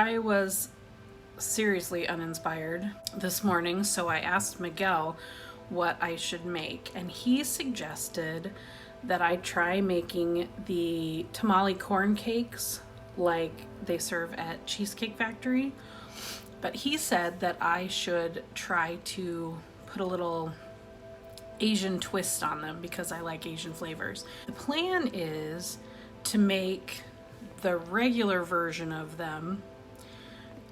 I was seriously uninspired this morning, so I asked Miguel what I should make, and he suggested that I try making the tamale corn cakes like they serve at Cheesecake Factory. But he said that I should try to put a little Asian twist on them because I like Asian flavors. The plan is to make the regular version of them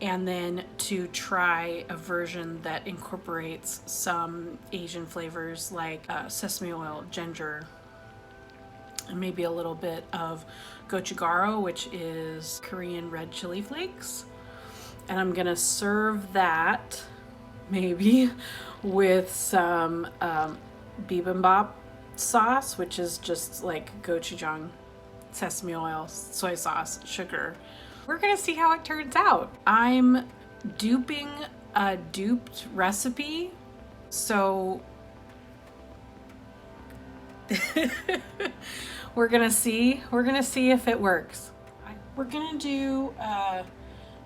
and then to try a version that incorporates some Asian flavors like sesame oil, ginger, and maybe a little bit of gochujang, which is Korean red chili flakes. And I'm gonna serve that maybe with some bibimbap sauce, which is just like gochujang, sesame oil, soy sauce, sugar. We're gonna see how it turns out. I'm duping a duped recipe, so we're gonna see if it works. We're gonna do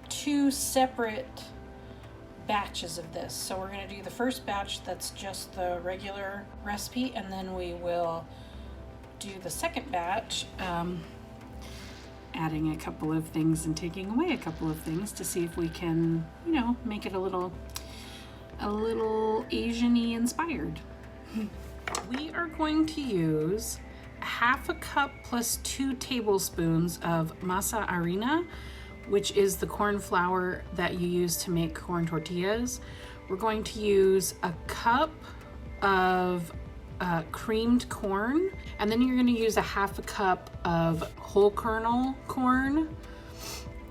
2 separate batches of this. So we're gonna do the first batch that's just the regular recipe, and then we will do the second batch, adding a couple of things and taking away a couple of things to see if we can, you know, make it a little Asian-y inspired. We are going to use 1/2 cup plus 2 tablespoons of masa harina, which is the corn flour that you use to make corn tortillas. We're going to use 1 cup of creamed corn, and then you're going to use 1/2 cup of whole kernel corn,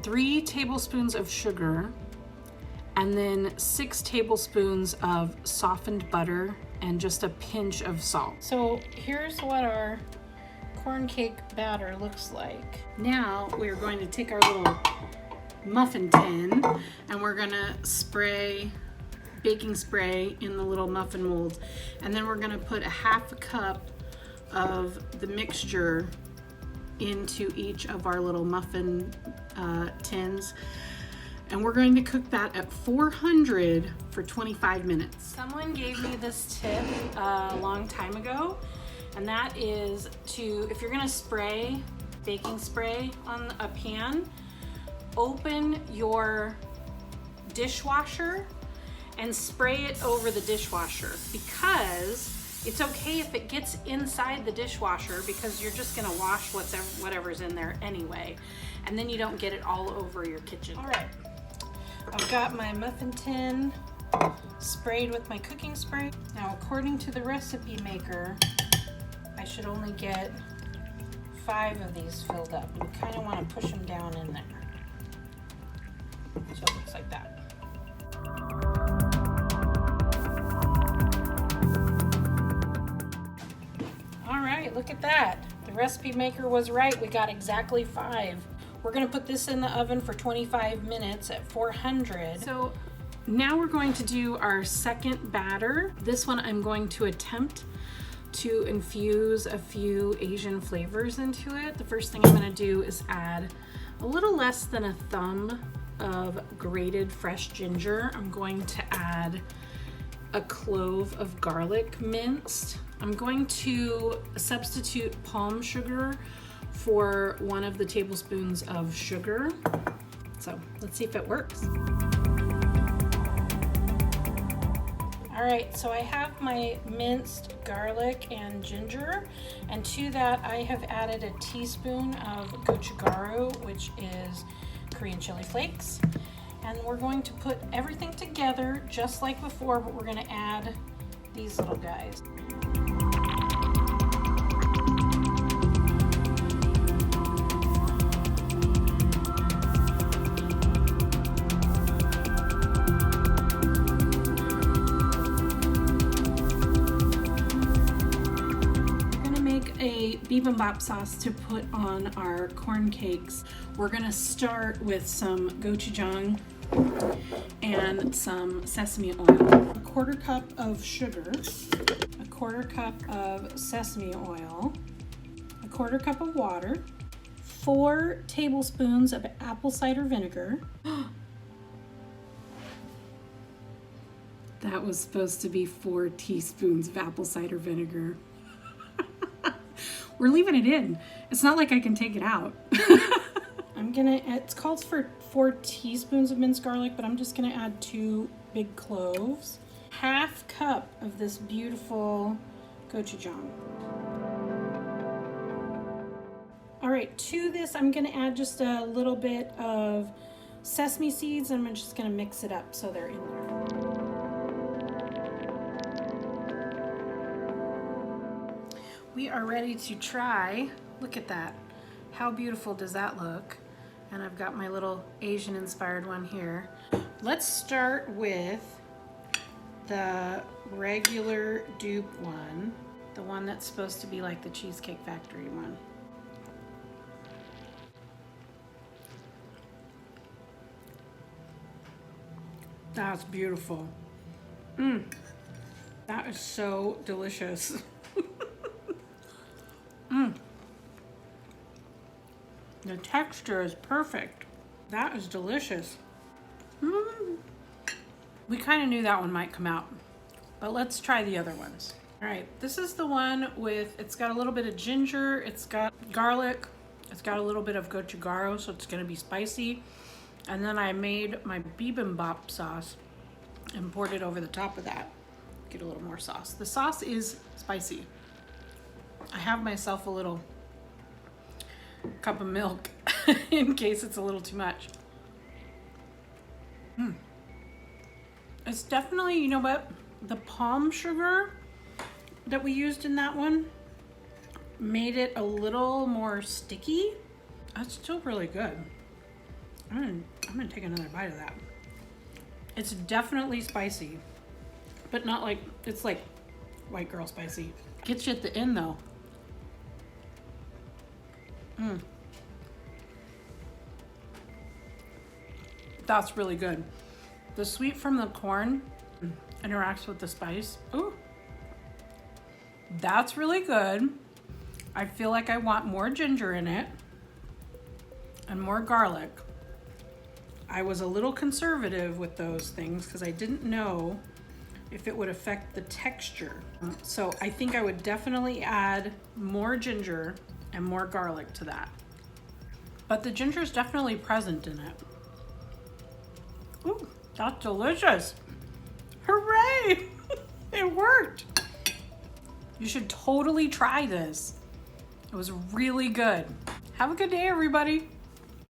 3 tablespoons of sugar, and then 6 tablespoons of softened butter and just a pinch of salt. So here's what our corn cake batter looks like. Now we're going to take our little muffin tin and we're gonna spray baking spray in the little muffin mold, and then we're gonna put 1/2 cup of the mixture into each of our little muffin tins, and we're going to cook that at 400 for 25 minutes. Someone gave me this tip a long time ago, and that is to, if you're gonna spray baking spray on a pan, open your dishwasher and spray it over the dishwasher, because it's okay if it gets inside the dishwasher, because you're just gonna wash whatever's in there anyway, and then you don't get it all over your kitchen. All right, I've got my muffin tin sprayed with my cooking spray. Now, according to the recipe maker, I should only get 5 of these filled up. You kind of want to push them down in there. So it looks like that. All right, look at that. The recipe maker was right. We got exactly 5. We're going to put this in the oven for 25 minutes at 400. So now we're going to do our second batter. This one I'm going to attempt to infuse a few Asian flavors into it. The first thing I'm going to do is add a little less than a thumb of grated fresh ginger. I'm going to add a clove of garlic minced. I'm going to substitute palm sugar for 1 of the tablespoons of sugar. So let's see if it works. All right, so I have my minced garlic and ginger, and to that I have added a teaspoon of gochujang, which is Korean chili flakes. And we're going to put everything together just like before, but we're gonna add these little guys. A bibimbap sauce to put on our corn cakes. We're gonna start with some gochujang and some sesame oil, 1/4 cup of sugar, 1/4 cup of sesame oil, 1/4 cup of water, 4 tablespoons of apple cider vinegar. That was supposed to be 4 teaspoons of apple cider vinegar. We're leaving it in. It's not like I can take it out. It calls for 4 teaspoons of minced garlic, but I'm just gonna add 2 big cloves. Half cup of this beautiful gochujang. All right, to this I'm gonna add just a little bit of sesame seeds, and I'm just gonna mix it up so they're in there. We are ready to try. Look at that. How beautiful does that look? And I've got my little Asian inspired one here. Let's start with the regular dupe one, the one that's supposed to be like the Cheesecake Factory one. That's beautiful. That is so delicious. The texture is perfect. That is delicious. We kind of knew that one might come out, but let's try the other ones. All right, this is the one with, it's got a little bit of ginger, it's got garlic, it's got a little bit of gochujang, so it's gonna be spicy. And then I made my bibimbap sauce and poured it over the top of that. Get a little more sauce. The sauce is spicy. I have myself a little cup of milk in case it's a little too much. It's definitely, you know what, the palm sugar that we used in that one made it a little more sticky. That's still really good. I'm gonna take another bite of that. It's definitely spicy, but not like, it's like white girl spicy. Gets you at the end though. That's really good. The sweet from the corn interacts with the spice. Ooh, that's really good. I feel like I want more ginger in it and more garlic. I was a little conservative with those things because I didn't know if it would affect the texture. So I think I would definitely add more ginger and more garlic to that. But the ginger is definitely present in it. Ooh, that's delicious. Hooray! It worked. You should totally try this. It was really good. Have a good day, everybody.